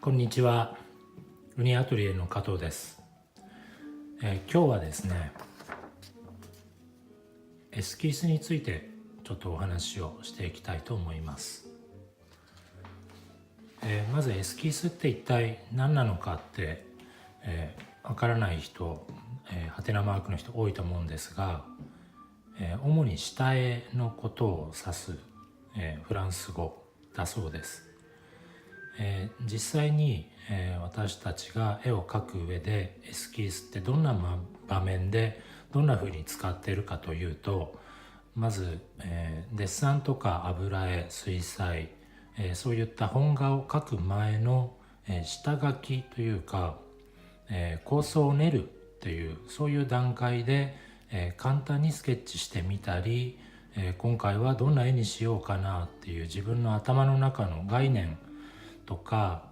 こんにちは。ウニアトリエの加藤です。今日はですね、エスキースについてちょっとお話をしていきたいと思います。まずエスキースって一体何なのかって、わからない人、ハテナマークの人多いと思うんですが、主に下絵のことを指す、フランス語だそうです。実際に、私たちが絵を描く上でエスキースってどんな場面でどんな風に使っているかというと、まず、デッサンとか油絵、水彩、そういった本画を描く前の、下書きというか、構想を練るというそういう段階で、簡単にスケッチしてみたり、今回はどんな絵にしようかなっていう自分の頭の中の概念とか、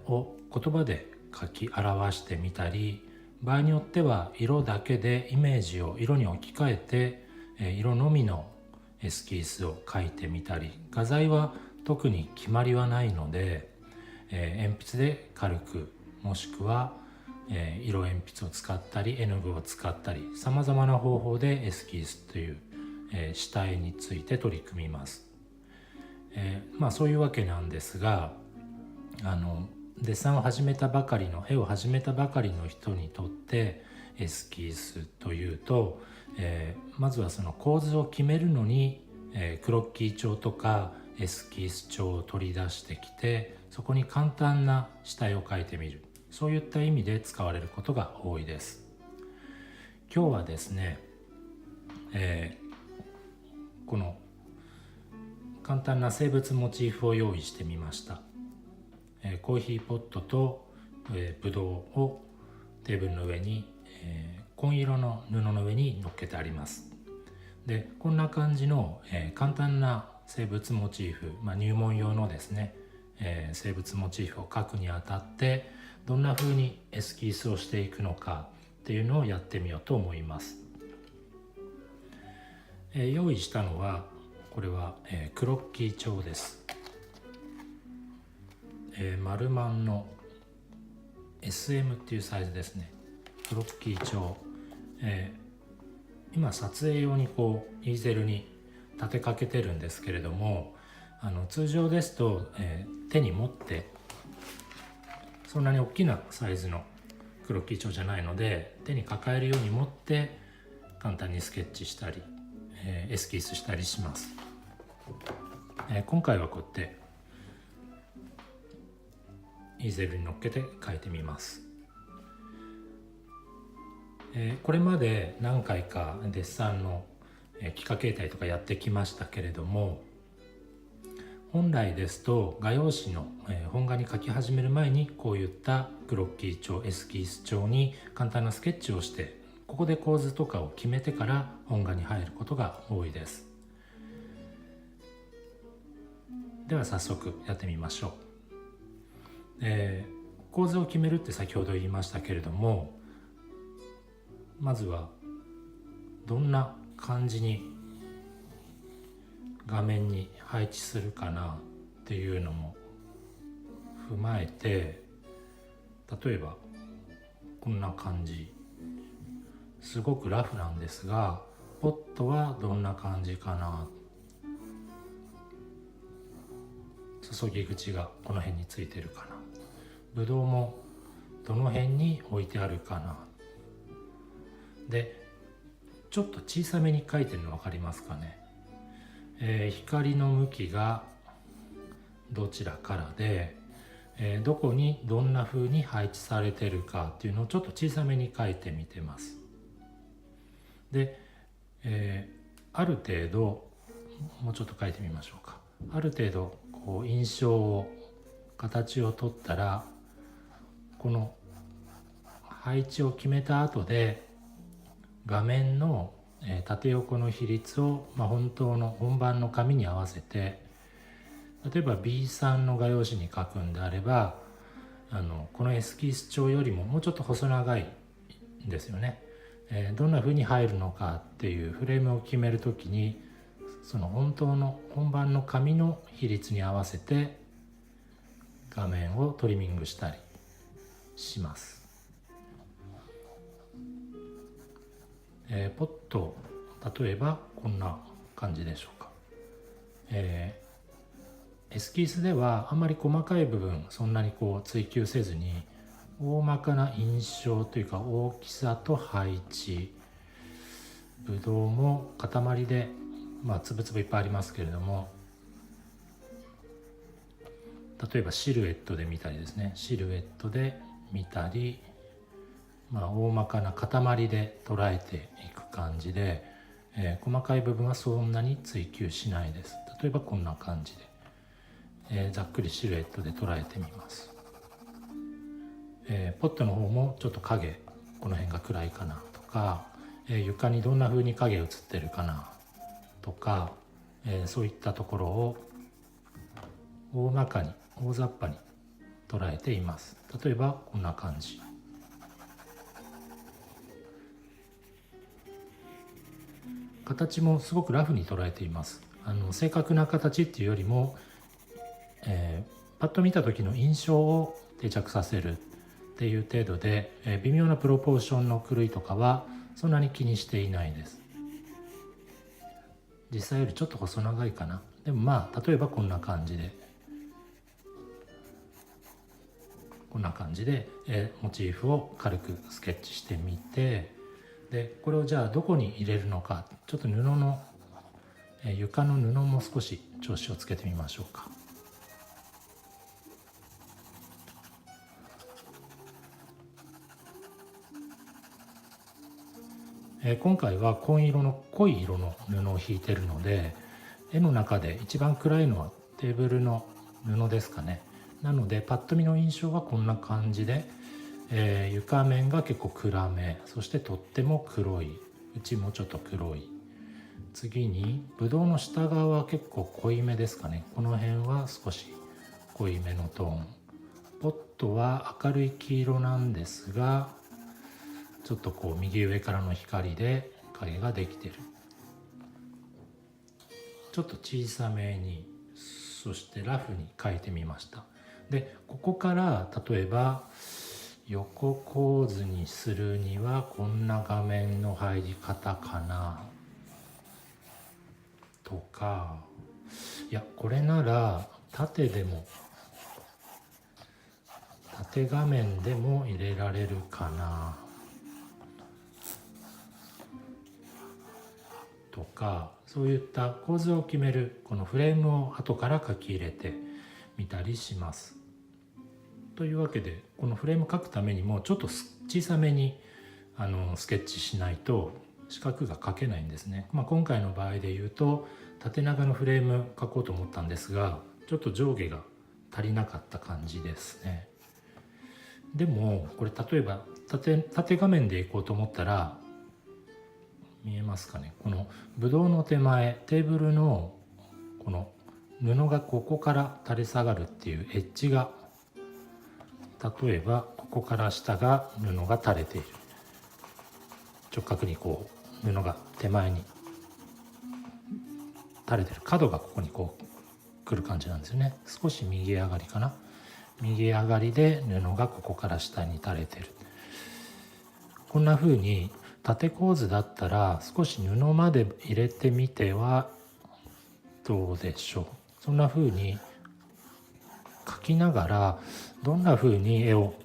を言葉で書き表してみたり、場合によっては色だけでイメージを色に置き換えて、色のみのエスキースを描いてみたり、画材は特に決まりはないので、鉛筆で軽く、もしくは、色鉛筆を使ったり絵の具を使ったり、さまざまな方法でエスキースという、下絵について取り組みます。そういうわけなんですが、デッサンを始めたばかりの絵を始めたばかりの人にとってエスキースというと、まずはその構図を決めるのに、クロッキー帳とかエスキース帳を取り出してきて、そこに簡単な下絵を描いてみる、そういった意味で使われることが多いです。今日はですね、この簡単な生物モチーフを用意してみました。コーヒーポットと、ブドウをテーブルの上に、紺色の布の上に乗っけてあります。で、こんな感じの、簡単な生物モチーフ、入門用のですね、生物モチーフを描くにあたってどんな風にエスキースをしていくのかっていうのをやってみようと思います。用意したのはこれは、クロッキー帳です。マルマンの SM っていうサイズですね。クロッキー帳、今撮影用にこうイーゼルに立てかけてるんですけれども、通常ですと、手に持ってそんなに大きなサイズのクロッキー帳じゃないので、手に抱えるように持って簡単にスケッチしたり、エスキースしたりします。今回はこうやってイーゼルに乗っけて描いてみます。これまで何回かデッサンの幾何形態とかやってきましたけれども、本来ですと画用紙の本画に描き始める前にこういったクロッキー帳、エスキース帳に簡単なスケッチをして、ここで構図とかを決めてから本画に入ることが多いです。では早速やってみましょう。構図を決めるって先ほど言いましたけれども、まずはどんな感じに画面に配置するかなっていうのも踏まえて、例えばこんな感じ、すごくラフなんですが、ポットはどんな感じかな、注ぎ口がこの辺についてるかな、ブドウもどの辺に置いてあるかな。で、ちょっと小さめに描いてるの分かりますかね。光の向きがどちらからで、どこにどんな風に配置されてるかっていうのをちょっと小さめに描いてみてます。で、ある程度もうちょっと描いてみましょうか。ある程度こう印象を、形をとったら、この配置を決めた後で画面の縦横の比率を、本当の本番の紙に合わせて、例えば B3 の画用紙に書くんであれば、このエスキース帳よりももうちょっと細長いんですよね。どんな風に入るのかっていうフレームを決めるときに、その本当の本番の紙の比率に合わせて画面をトリミングしたりします。ポット、例えばこんな感じでしょうか。エスキースではあんまり細かい部分そんなに追求せずに、大まかな印象というか大きさと配置、ブドウも塊でつぶつぶいっぱいありますけれども、例えばシルエットで見たりですね、シルエットで見たり、大まかな塊で捉えていく感じで、細かい部分はそんなに追求しないです。例えばこんな感じで、ざっくりシルエットで捉えてみます。ポットの方もちょっと影、この辺が暗いかなとか、床にどんな風に影映ってるかなとか、そういったところを大まかに大雑把に捉えています。例えばこんな感じ。形もすごくラフに捉えています。正確な形っていうよりも、パッと見た時の印象を定着させるっていう程度で、微妙なプロポーションの狂いとかはそんなに気にしていないです。実際よりちょっと細長いかな。でも例えばこんな感じで、モチーフを軽くスケッチしてみて、でこれをじゃあどこに入れるのか、ちょっと布の、床の布も少し調子をつけてみましょうか。今回は濃い色の布を引いてるので、絵の中で一番暗いのはテーブルの布ですかね。なのでパッと見の印象はこんな感じで、床面が結構暗め、そしてとっても黒い、内もちょっと黒い。次にブドウの下側は結構濃いめですかね。この辺は少し濃いめのトーン。ポットは明るい黄色なんですが、ちょっと右上からの光で影ができてる。ちょっと小さめに、そしてラフに描いてみました。でここから例えば横構図にするにはこんな画面の入り方かなとか、いやこれなら縦画面でも入れられるかなとか、そういった構図を決めるこのフレームを後から書き入れてみたりします。というわけで、このフレーム描くためにもちょっと小さめにスケッチしないと四角が描けないんですね。今回の場合で言うと縦長のフレーム描こうと思ったんですが、ちょっと上下が足りなかった感じですね。でもこれ例えば縦画面でいこうと思ったら、見えますかね、このブドウの手前、テーブルのこの布がここから垂れ下がるっていうエッジが、例えばここから下が布が垂れている、直角に布が手前に垂れてる、角がここに来る感じなんですよね。少し右上がりかな、右上がりで布がここから下に垂れてる。こんな風に縦構図だったら少し布まで入れてみてはどうでしょう。そんな風に描きながらどんな風に絵を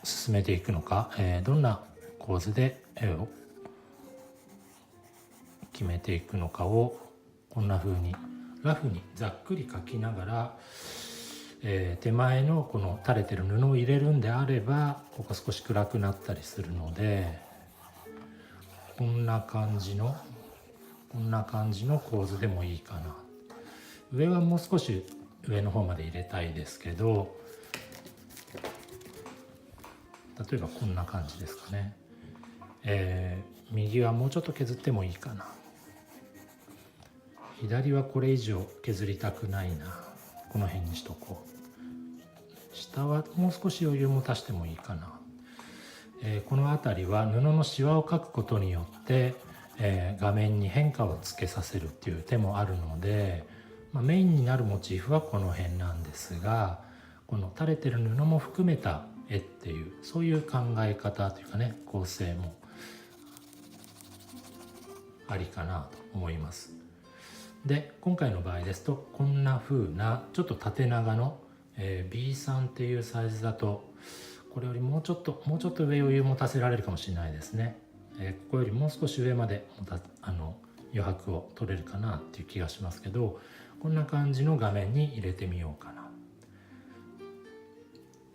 進めていくのか、どんな構図で絵を決めていくのかをこんな風にラフにざっくり描きながら、手前のこの垂れてる布を入れるんであればここ少し暗くなったりするので、こんな感じの構図でもいいかな。上はもう少し上の方まで入れたいですけど、例えばこんな感じですかね。右はもうちょっと削ってもいいかな。左はこれ以上削りたくないな、この辺にしとこう。下はもう少し余裕も足してもいいかな。この辺りは布のシワを描くことによって、画面に変化をつけさせるっていう手もあるので、メインになるモチーフはこの辺なんですが、この垂れてる布も含めた絵っていう、そういう考え方というかね、構成もありかなと思います。で今回の場合ですと、こんな風なちょっと縦長の、B3 っていうサイズだと、これよりもうちょっと上余裕持たせられるかもしれないですね。ここよりもう少し上まで余白を取れるかなっていう気がしますけど、こんな感じの画面に入れてみようかな。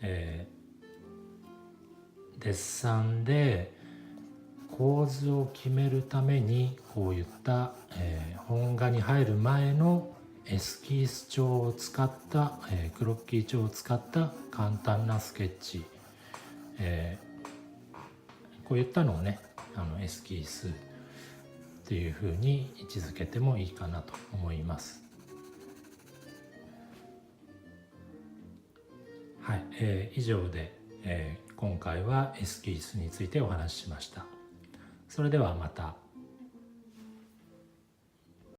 デッサンで構図を決めるために、こういった、本画に入る前のエスキース帳を使った、クロッキー帳を使った簡単なスケッチ、こういったのをね、エスキースっていうふうに位置づけてもいいかなと思います。はい、以上で、今回はエスキースについてお話ししました。それではまた。